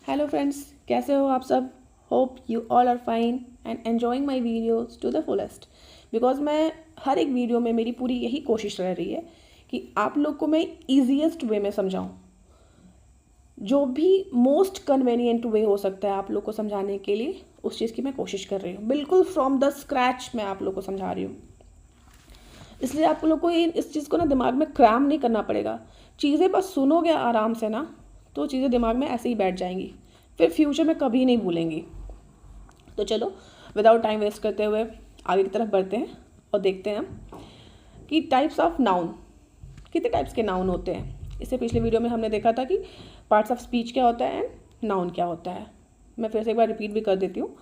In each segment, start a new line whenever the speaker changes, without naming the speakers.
Hello friends, कैसे हो आप सब। Hope you all are fine and enjoying my videos to the fullest. Because मैं हर एक वीडियो में मेरी पूरी यही कोशिश रह रही है कि आप लोग को मैं ईजीएस्ट वे में समझाऊँ, जो भी मोस्ट कन्वीनियंट वे हो सकता है आप लोग को समझाने के लिए, उस चीज़ की मैं कोशिश कर रही हूँ। बिल्कुल फ्रॉम द स्क्रैच मैं आप लोग को समझा रही हूँ। इसलिए आप लोग को इस चीज़ को ना दिमाग में क्रैम नहीं करना पड़ेगा। चीज़ें बस सुनोगे आराम से ना, तो चीज़ें दिमाग में ऐसे ही बैठ जाएंगी, फिर फ्यूचर में कभी नहीं भूलेंगी। तो चलो विदाउट टाइम वेस्ट करते हुए आगे की तरफ बढ़ते हैं और देखते हैं कि टाइप्स ऑफ नाउन, कितने टाइप्स के नाउन होते हैं। इससे पिछले वीडियो में हमने देखा था कि पार्ट्स ऑफ स्पीच क्या होता है एंड नाउन क्या होता है। मैं फिर से एक बार रिपीट भी कर देती हूँ।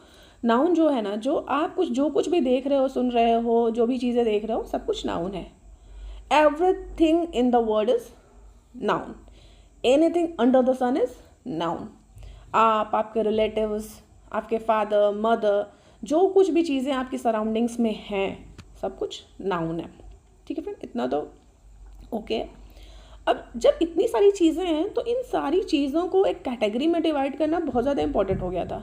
नाउन जो है ना, जो आप जो कुछ भी देख रहे हो, सुन रहे हो, जो भी चीज़ें देख रहे हो, सब कुछ नाउन है। Everything in the world is noun. Anything under the sun is noun. आप, आपके रिलेटिव्स, आपके फादर, मदर, जो कुछ भी चीज़ें आपकी सराउंडिंग्स में हैं, सब कुछ नाउन है। ठीक है फ्रेंड, इतना तो ओके। अब जब इतनी सारी चीज़ें हैं तो इन सारी चीज़ों को एक कैटेगरी में डिवाइड करना बहुत ज़्यादा इंपॉर्टेंट हो गया था,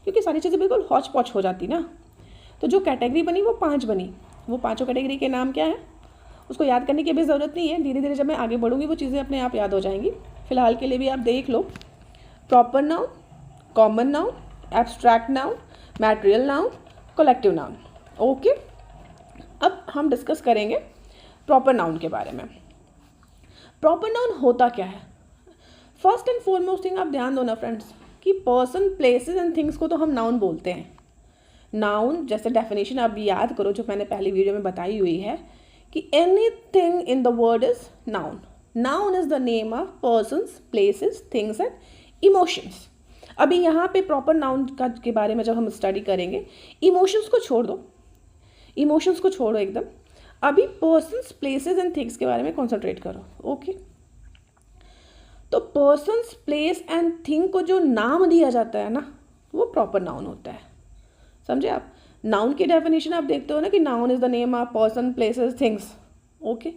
क्योंकि सारी चीज़ें बिल्कुल हौच पौच हो जाती ना। तो जो कैटेगरी बनी वो 5 बनी। वो पाँचों कैटेगरी के नाम क्या है उसको याद करने की भी ज़रूरत नहीं है। धीरे धीरे जब मैं आगे बढ़ूँगी वो चीज़ें अपने आप याद हो जाएंगी। फिलहाल के लिए भी आप देख लो। Proper noun, common noun, abstract noun, material noun, collective noun. Okay, अब हम डिस्कस करेंगे प्रॉपर नाउन के बारे में। प्रॉपर नाउन होता क्या है? फर्स्ट एंड फॉरमोस्ट थिंग आप ध्यान दो ना फ्रेंड्स, कि पर्सन, प्लेसेस एंड थिंग्स को तो हम नाउन बोलते हैं। नाउन जैसे डेफिनेशन आप याद करो जो मैंने पहली वीडियो में बताई हुई है कि anything in the world is noun. Noun is the name of persons, places, things and emotions. अभी यहाँ पे प्रॉपर नाउन का के बारे में जब हम स्टडी करेंगे, इमोशंस को छोड़ दो, इमोशंस को छोड़ो एकदम। अभी पर्सन्स, प्लेसेस एंड थिंग्स के बारे में कॉन्सेंट्रेट करो। ओके, तो पर्सन्स, प्लेस एंड थिंग को जो नाम दिया जाता है ना, वो प्रॉपर नाउन होता है। समझे आप? नाउन की डेफिनेशन आप देखते हो ना कि noun is the name of person, places, things. Okay,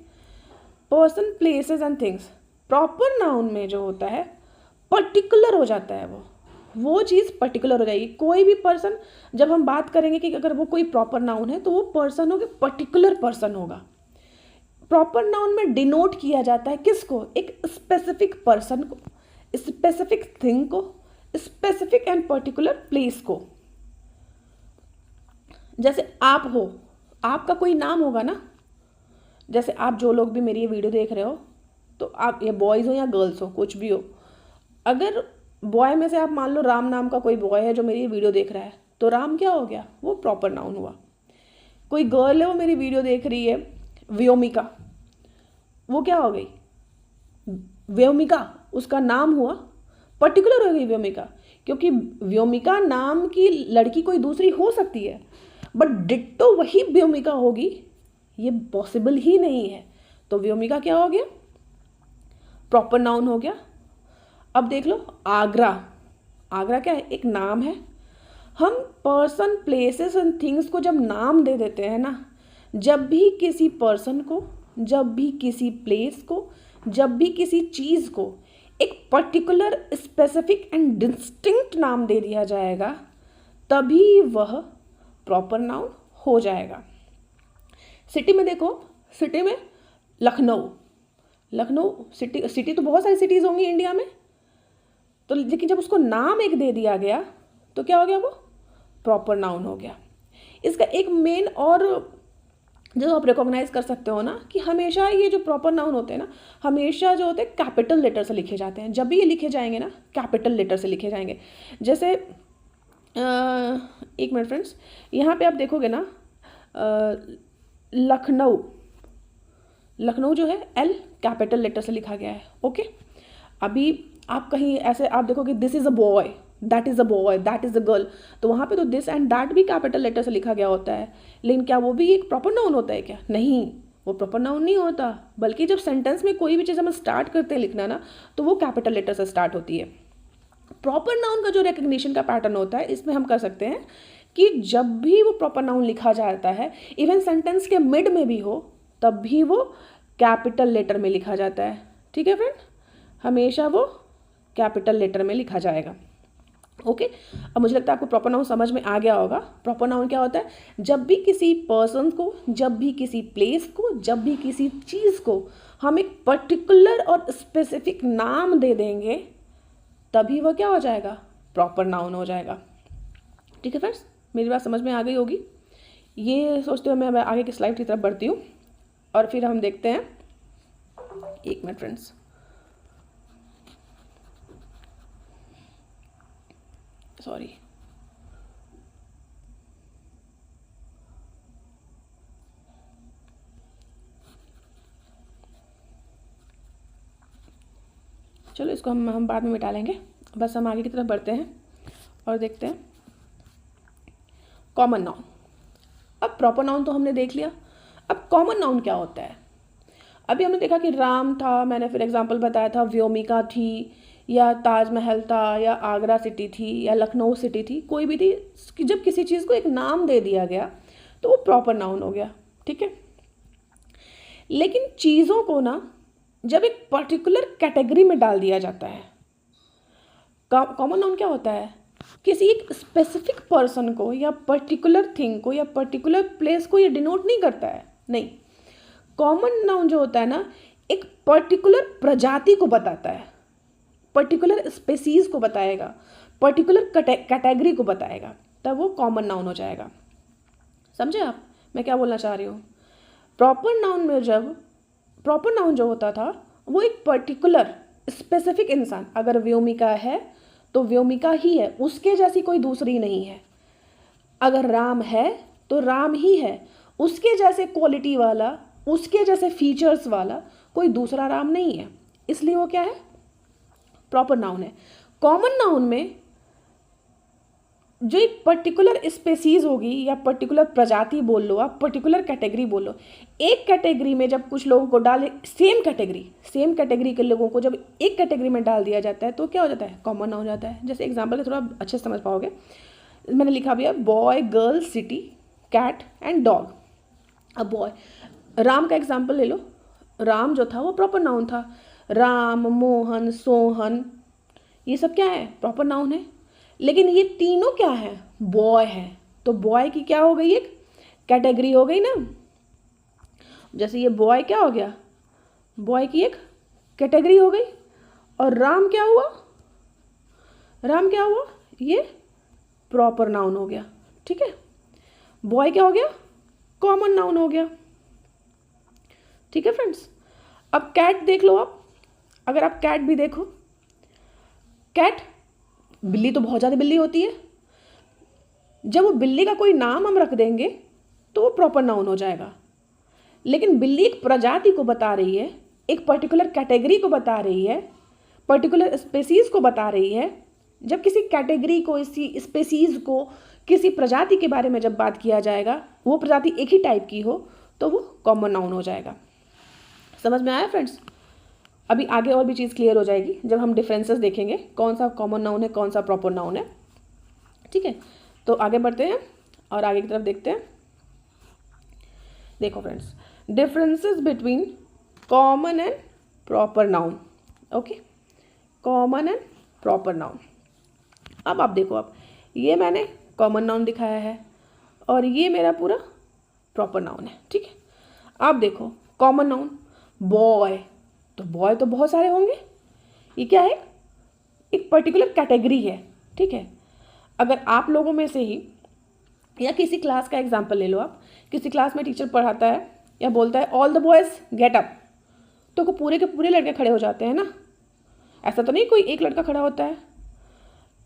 person, places and things. Proper noun में जो होता है पर्टिकुलर हो जाता है, वो चीज़ पर्टिकुलर हो जाएगी। कोई भी पर्सन, जब हम बात करेंगे कि अगर वो कोई प्रॉपर नाउन है तो वो पर्सन होगा, पर्टिकुलर पर्सन होगा। प्रॉपर नाउन में डिनोट किया जाता है किसको? एक स्पेसिफिक पर्सन को, स्पेसिफिक थिंग को, स्पेसिफिक एंड पर्टिकुलर प्लेस को। जैसे आप हो, आपका कोई नाम होगा ना। जैसे आप जो लोग भी मेरी ये वीडियो देख रहे हो, तो आप ये बॉयज़ हो या गर्ल्स हो, कुछ भी हो, अगर बॉय में से आप मान लो राम नाम का कोई बॉय है जो मेरी ये वीडियो देख रहा है, तो राम क्या हो गया? वो प्रॉपर नाउन हुआ। कोई गर्ल है वो मेरी वीडियो देख रही है, व्योमिका, वो क्या हो गई? व्योमिका उसका नाम हुआ, पर्टिकुलर हो गई व्योमिका। क्योंकि व्योमिका नाम की लड़की कोई दूसरी हो सकती है, बट डिट्टो वही व्योमिका होगी, ये पॉसिबल ही नहीं है। तो व्योमिका क्या हो गया? प्रॉपर नाउन हो गया। अब देख लो आगरा। आगरा क्या है? एक नाम है। हम पर्सन, प्लेसेस एंड थिंग्स को जब नाम दे देते हैं ना, जब भी किसी पर्सन को, जब भी किसी प्लेस को, जब भी किसी चीज़ को एक पर्टिकुलर, स्पेसिफिक एंड डिस्टिंक्ट नाम दे दिया जाएगा, तभी वह प्रॉपर नाउन हो जाएगा। सिटी में देखो, सिटी में लखनऊ, लखनऊ सिटी तो बहुत सारी सिटीज़ होंगी इंडिया में, तो लेकिन जब उसको नाम एक दे दिया गया तो क्या हो गया? वो प्रॉपर नाउन हो गया। इसका एक मेन और जो आप रिकॉग्नाइज कर सकते हो ना, कि हमेशा ये जो प्रॉपर नाउन होते हैं ना, हमेशा जो होते हैं कैपिटल लेटर से लिखे जाते हैं। जब भी ये लिखे जाएंगे ना, कैपिटल लेटर से लिखे जाएंगे। जैसे एक मिनट फ्रेंड्स, यहाँ पे आप देखोगे ना, लखनऊ, लखनऊ जो है एल कैपिटल लेटर से लिखा गया है। ओके, अभी आप कहीं ऐसे आप देखोगे this is a boy, that is a boy, that is a girl, तो वहाँ पे तो दिस एंड दैट भी कैपिटल लेटर से लिखा गया होता है। लेकिन क्या वो भी एक प्रॉपर नाउन होता है क्या? नहीं, वो प्रॉपर नाउन नहीं होता। बल्कि जब सेंटेंस में कोई भी चीज़ हम स्टार्ट करते हैं लिखना ना, तो वो कैपिटल लेटर से स्टार्ट होती है। प्रॉपर नाउन का जो रिकग्निशन का पैटर्न होता है, इसमें हम कर सकते हैं कि जब भी वो प्रॉपर नाउन लिखा जाता है, इवन सेंटेंस के मिड में भी हो, तब भी वो कैपिटल लेटर में लिखा जाता है। ठीक है फ्रेंड, हमेशा वो कैपिटल लेटर में लिखा जाएगा। ओके अब मुझे लगता है आपको प्रॉपर नाउन समझ में आ गया होगा। प्रॉपर नाउन क्या होता है? जब भी किसी पर्सन को, जब भी किसी प्लेस को, जब भी किसी चीज़ को हम एक पर्टिकुलर और स्पेसिफिक नाम दे देंगे तभी वह क्या हो जाएगा? प्रॉपर नाउन हो जाएगा। ठीक है फ्रेंड्स, मेरी बात समझ में आ गई होगी। ये सोचते हुए मैं आगे की स्लाइड की तरफ बढ़ती हूँ और फिर हम देखते हैं। एक मिनट फ्रेंड्स, सॉरी, चलो इसको हम बाद में मिटा लेंगे। बस हम आगे की तरफ बढ़ते हैं और देखते हैं कॉमन नाउन। अब प्रॉपर नाउन तो हमने देख लिया, अब कॉमन नाउन क्या होता है? अभी हमने देखा कि राम था, मैंने फिर एग्जांपल बताया था, व्योमिका थी, या ताजमहल था, या आगरा सिटी थी, या लखनऊ सिटी थी, कोई भी थी। कि जब किसी चीज़ को एक नाम दे दिया गया तो वो प्रॉपर नाउन हो गया। ठीक है, लेकिन चीज़ों को ना जब एक पर्टिकुलर कैटेगरी में डाल दिया जाता है, कॉमन नाउन क्या होता है? किसी एक स्पेसिफिक पर्सन को या पर्टिकुलर थिंग को या पर्टिकुलर प्लेस को ये डिनोट नहीं करता है। नहीं, कॉमन नाउन जो होता है ना, एक पर्टिकुलर प्रजाति को बताता है, पर्टिकुलर स्पेसीज को बताएगा, पर्टिकुलर कैटेगरी को बताएगा, तब वो कॉमन नाउन हो जाएगा। समझे आप मैं क्या बोलना चाह रही हूँ? प्रॉपर नाउन में जब प्रॉपर नाउन जो होता था वो एक पर्टिकुलर स्पेसिफिक इंसान, अगर व्योमिका है तो व्योमिका ही है, उसके जैसी कोई दूसरी नहीं है। अगर राम है तो राम ही है, उसके जैसे क्वालिटी वाला, उसके जैसे फीचर्स वाला कोई दूसरा राम नहीं है, इसलिए वो क्या है? प्रॉपर नाउन है। कॉमन नाउन में जो एक पर्टिकुलर स्पेसीज होगी या पर्टिकुलर प्रजाति बोल लो आप, पर्टिकुलर कैटेगरी बोल लो, एक कैटेगरी में जब कुछ लोगों को डाले, सेम कैटेगरी के लोगों को जब एक कैटेगरी में डाल दिया जाता है तो क्या हो जाता है? कॉमन नाउन हो जाता है। जैसे एग्जांपल के थोड़ा अच्छे से समझ पाओगे, मैंने लिखा भी है boy, girl, city, cat and dog. अब बॉय, राम का एग्जाम्पल ले लो। राम जो था वो प्रॉपर नाउन था। राम, मोहन, सोहन, ये सब क्या है? प्रॉपर नाउन है। लेकिन ये तीनों क्या है? बॉय है। तो बॉय की क्या हो गई? एक कैटेगरी हो गई ना। जैसे ये बॉय क्या हो गया? बॉय की एक कैटेगरी हो गई। और राम क्या हुआ? राम क्या हुआ? ये प्रॉपर नाउन हो गया। ठीक है, बॉय क्या हो गया? कॉमन नाउन हो गया। ठीक है फ्रेंड्स, अब कैट देख लो आप। अगर आप कैट भी देखो, कैट, बिल्ली तो बहुत ज़्यादा बिल्ली होती है, जब वो बिल्ली का कोई नाम हम रख देंगे तो वो प्रॉपर नाउन हो जाएगा। लेकिन बिल्ली एक प्रजाति को बता रही है, एक पर्टिकुलर कैटेगरी को बता रही है, पर्टिकुलर स्पेसीज को बता रही है। जब किसी कैटेगरी को, इसी स्पेसीज को, किसी प्रजाति के बारे में जब बात किया जाएगा, वो प्रजाति एक ही टाइप की हो, तो वो कॉमन नाउन हो जाएगा। समझ में आया फ्रेंड्स? अभी आगे और भी चीज़ क्लियर हो जाएगी जब हम डिफरेंसेस देखेंगे, कौन सा कॉमन नाउन है, कौन सा प्रॉपर नाउन है। ठीक है, तो आगे बढ़ते हैं और आगे की तरफ देखते हैं। देखो friends, differences between common and proper noun. Okay, common and proper noun. अब आप देखो, अब ये मैंने कॉमन नाउन दिखाया है और ये मेरा पूरा प्रॉपर नाउन है। ठीक है, आप देखो कॉमन नाउन बॉय, तो बॉय तो बहुत सारे होंगे। ये क्या है? एक पर्टिकुलर कैटेगरी है। ठीक है, अगर आप लोगों में से ही, या किसी क्लास का एग्जांपल ले लो आप, किसी क्लास में टीचर पढ़ाता है या बोलता है all the boys get up, तो पूरे के पूरे लड़के खड़े हो जाते हैं ना। ऐसा तो नहीं कोई एक लड़का खड़ा होता है।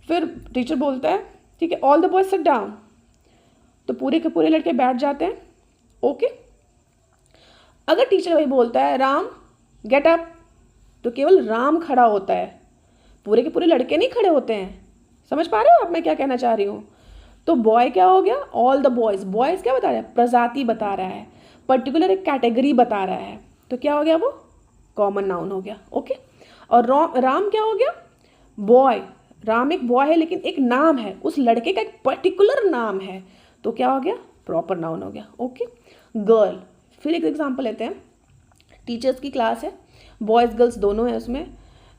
फिर टीचर बोलता है ठीक है all the boys sit down, तो पूरे के पूरे लड़के बैठ जाते हैं। ओके, अगर टीचर वही बोलता है राम गेट अप, तो केवल राम खड़ा होता है, पूरे के पूरे लड़के नहीं खड़े होते हैं। समझ पा रहे हो आप मैं क्या कहना चाह रही हूँ? तो बॉय क्या हो गया? All the boys. बॉयज़ क्या बता रहा है? प्रजाति बता रहा है, पर्टिकुलर एक कैटेगरी बता रहा है, तो क्या हो गया? वो कॉमन नाउन हो गया। ओके, और राम क्या हो गया? बॉय, राम एक बॉय है लेकिन एक नाम है, उस लड़के का एक पर्टिकुलर नाम है, तो क्या हो गया? प्रॉपर नाउन हो गया। ओके, गर्ल, फिर एक एग्जांपल लेते हैं। टीचर्स की क्लास है, बॉयज़ गर्ल्स दोनों है उसमें।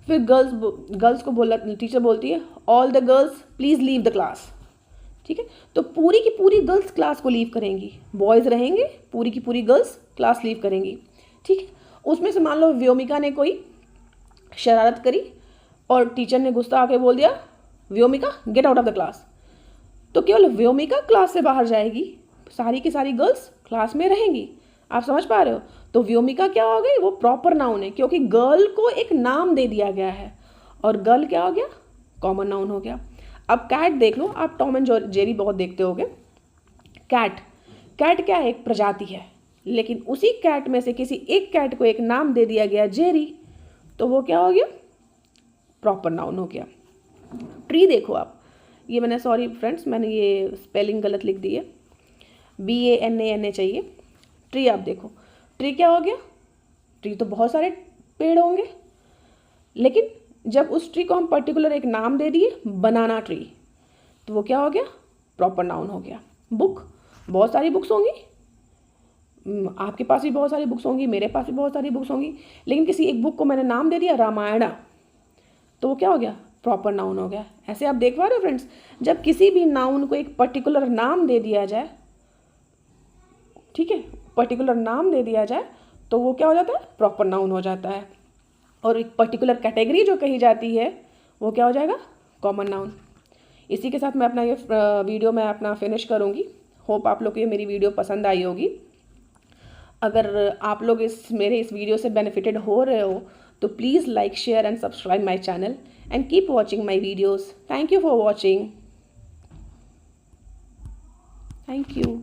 फिर गर्ल्स को बोला, टीचर बोलती है all the girls please leave the class. ठीक है, तो पूरी की पूरी गर्ल्स क्लास को लीव करेंगी, बॉयज़ रहेंगे, पूरी की पूरी गर्ल्स क्लास लीव करेंगी। ठीक है, उसमें से मान लो व्योमिका ने कोई शरारत करी और टीचर ने गुस्सा आके बोल दिया Vyomika get out of the class, तो केवल व्योमिका क्लास से बाहर जाएगी, सारी की सारी गर्ल्स क्लास में रहेंगी। आप समझ पा रहे हो? तो व्योमिका क्या हो गई, वो प्रॉपर नाउन है क्योंकि गर्ल को एक नाम दे दिया गया है, और गर्ल क्या हो गया, कॉमन नाउन हो गया। अब कैट देख लो, आप टॉम एंड जेरी बहुत देखते होगे। कैट क्या है, एक प्रजाति है, लेकिन उसी कैट में से किसी एक कैट को एक नाम दे दिया गया जेरी, तो वो क्या हो गया, प्रॉपर नाउन हो गया। ट्री देखो आप, ये मैंने, सॉरी फ्रेंड्स, मैंने ये स्पेलिंग गलत लिख दी है, BANANA चाहिए। ट्री आप देखो, ट्री क्या हो गया, ट्री तो बहुत सारे पेड़ होंगे, लेकिन जब उस ट्री को हम पर्टिकुलर एक नाम दे दिए बनाना ट्री, तो वो क्या हो गया, प्रॉपर नाउन हो गया। बुक, बहुत सारी बुक्स होंगी, आपके पास भी बहुत सारी बुक्स होंगी, मेरे पास भी बहुत सारी बुक्स होंगी, लेकिन किसी एक बुक को मैंने नाम दे दिया रामायणा, तो वो क्या हो गया, प्रॉपर नाउन हो गया। ऐसे आप देख पा रहे हो फ्रेंड्स, जब किसी भी नाउन को एक पर्टिकुलर नाम दे दिया जाए, ठीक है, पर्टिकुलर नाम दे दिया जाए, तो वो क्या हो जाता है, प्रॉपर नाउन हो जाता है। और एक पर्टिकुलर कैटेगरी जो कही जाती है वो क्या हो जाएगा, कॉमन नाउन। इसी के साथ मैं अपना ये वीडियो मैं अपना फिनिश करूँगी। होप आप लोग को ये मेरी वीडियो पसंद आई होगी। अगर आप लोग मेरे इस वीडियो से बेनिफिटेड हो रहे हो तो please like, share and subscribe my channel and keep watching my videos. Thank you for watching. Thank you.